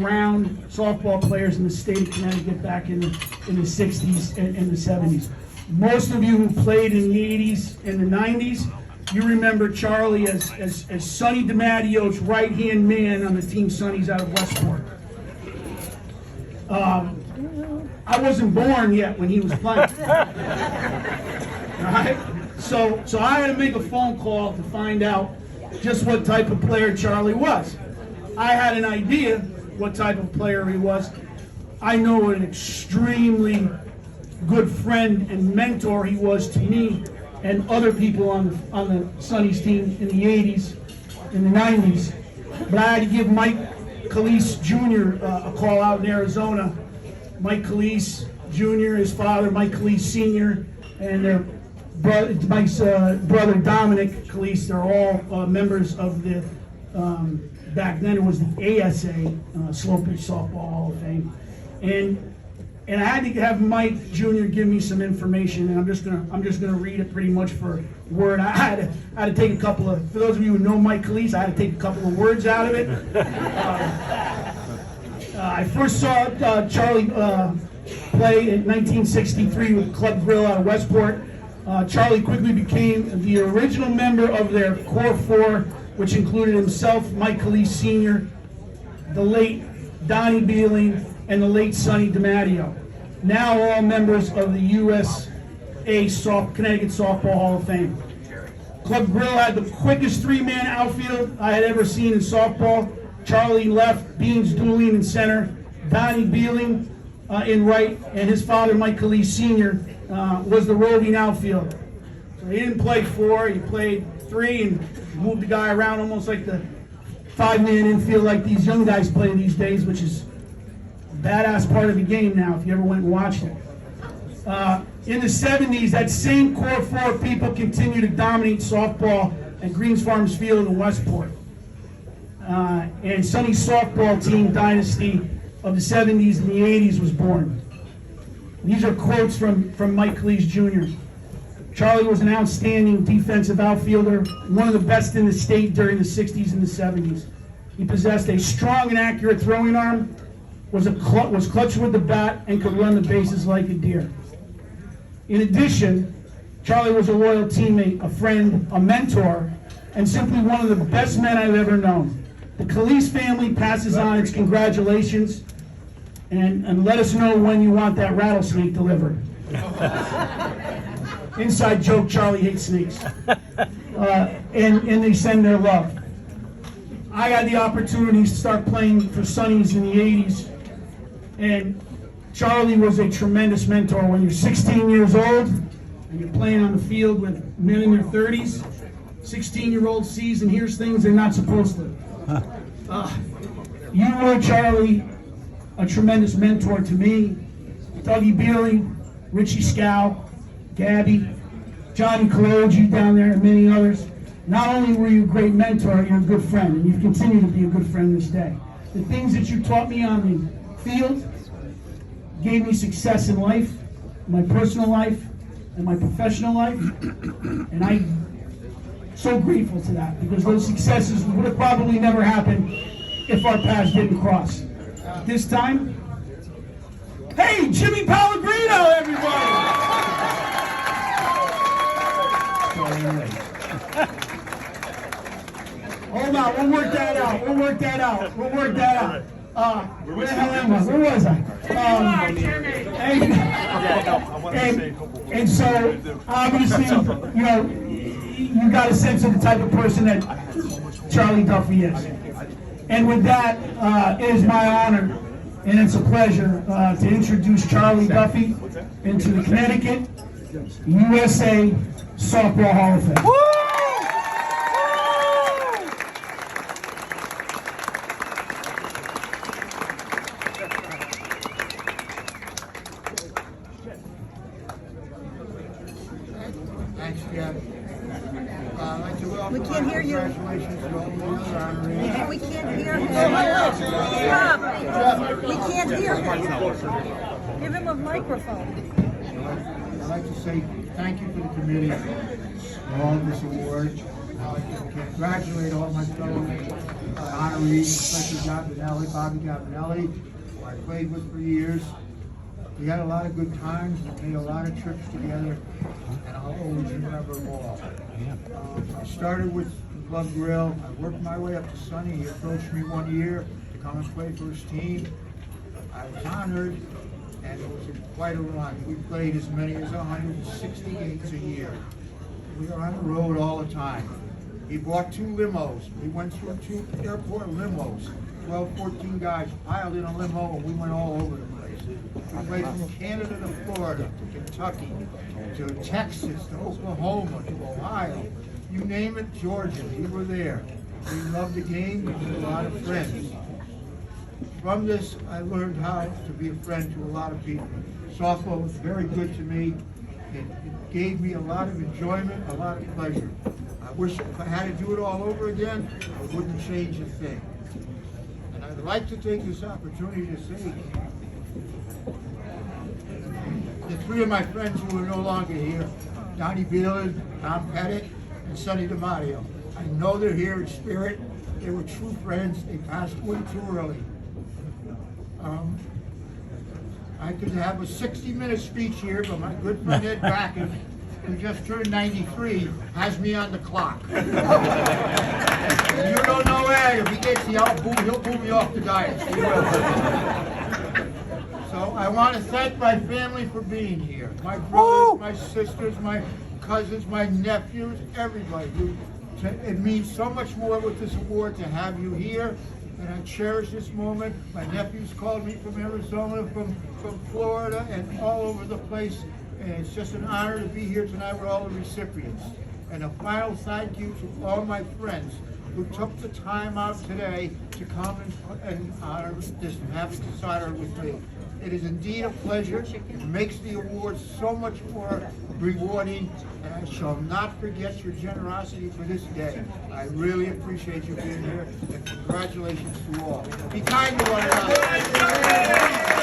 around softball players in the state of Connecticut back in the 60s and the 70s. Most of you who played in the 80s and the 90s, you remember Charlie as Sonny DiMattio's right-hand man on the Team Sonnies out of Westport. I wasn't born yet when he was playing. All right? So I had to make a phone call to find out just what type of player Charlie was. I had an idea what type of player he was. I know an extremely good friend and mentor he was to me and other people on the Sonnies team in the 80s, in the 90s. But I had to give Mike Calise Jr. A call out in Arizona. Mike Calise Jr., his father, Mike Calise Sr., and their brother, Mike's brother Dominic Calise. They're all members of the, back then it was the ASA, Slow Pitch Softball Hall of Fame. And I had to have Mike Jr. give me some information, and I'm just gonna read it pretty much for word. I had to take a couple of, for those of you who know Mike Calise, I had to take a couple of words out of it. I first saw Charlie play in 1963 with Club Grill out of Westport. Charlie quickly became the original member of their core four, which included himself, Mike Calise Sr., the late Donnie Beeling, and the late Sonny DiMattio. Now all members of the USA Connecticut Softball Hall of Fame. Club Grill had the quickest three-man outfield I had ever seen in softball. Charlie left, Beans dueling in center, Donnie Beeling in right, and his father, Mike Calise Sr., was the roving outfield. So he didn't play four, he played three and moved the guy around almost like the five-man infield like these young guys play these days, which is badass part of the game now if you ever went and watched it. In the 70s, that same core four people continued to dominate softball at Greens Farms Field in Westport. And Sonny's softball team dynasty of the 70s and the 80s was born. These are quotes from Mike Calise Jr. Charlie was an outstanding defensive outfielder, one of the best in the state during the 60s and the 70s. He possessed a strong and accurate throwing arm, was clutch with the bat, and could run the bases like a deer. In addition, Charlie was a loyal teammate, a friend, a mentor, and simply one of the best men I've ever known. The Calise family passes on its congratulations, and let us know when you want that rattlesnake delivered. Inside joke, Charlie hates snakes. And they send their love. I had the opportunity to start playing for Sonnies in the 80s, and Charlie was a tremendous mentor. When you're 16 years old and you're playing on the field with men in their 30s, 16-year-old sees and hears things they're not supposed to. You were, Charlie, a tremendous mentor to me. Dougie Beerling, Richie Scow, Gabby, Johnny Kaloji down there, and many others. Not only were you a great mentor, you're a good friend, and you've continued to be a good friend this day. The things that you taught me on the field gave me success in life, my personal life, and my professional life, and I'm so grateful to that, because those successes would have probably never happened if our paths didn't cross. This time, hey, Jimmy Pellegrino, everybody! Hold on, we'll work that out. Where the hell am I? Where was I? And so, obviously, you know, you got a sense of the type of person that Charlie Duffy is. And with that, it is my honor and it's a pleasure to introduce Charlie Duffy into the Connecticut USA Softball Hall of Fame. Thanks, Jeff. I'd like to welcome We can't hear you. Congratulations to all the honorees. We can't hear him. Stop. We can't hear him. Give him a microphone. I'd like to say thank you to the committee for all of this award. I'd like to congratulate all my fellow honorees, especially Bobby Gabinelli, who I played with for years. We had a lot of good times, we made a lot of trips together, and I'll always remember them all. I started with Club Grill. I worked my way up to Sonny. He approached me one year to come and play for his team. I was honored, and it was quite a run. We played as many as 160 games a year. We were on the road all the time. He bought 2 limos. We went through 2 airport limos. 12, 14 guys piled in a limo, and we went all over the place. We played from Canada to Florida, to Kentucky, to Texas, to Oklahoma, to Ohio. You name it, Georgia, we were there. We loved the game, we made a lot of friends. From this, I learned how to be a friend to a lot of people. Softball was very good to me. It gave me a lot of enjoyment, a lot of pleasure. I wish if I had to do it all over again, I wouldn't change a thing. And I'd like to take this opportunity to say, the 3 of my friends who are no longer here, Donnie Beelan, Tom Pettit, and Sonny DiMatteo. I know they're here in spirit. They were true friends. They passed away too early. I could have a 60-minute speech here, but my good friend Ed Backen, who just turned 93, has me on the clock. And you don't know Ed. If he gets the out, he'll boo me off the dais. He will. So I want to thank my family for being here. My brothers, my sisters, my cousins, my nephews, everybody. It means so much more with this award to have you here, and I cherish this moment. My nephews called me from Arizona, from Florida, and all over the place, and it's just an honor to be here tonight with all the recipients. And a final thank you to all my friends who took the time out today to come and honor this, and have this honor with me. It is indeed a pleasure. It makes the awards so much more rewarding, and I shall not forget your generosity for this day. I really appreciate you being here, and congratulations to all. Be kind to one another.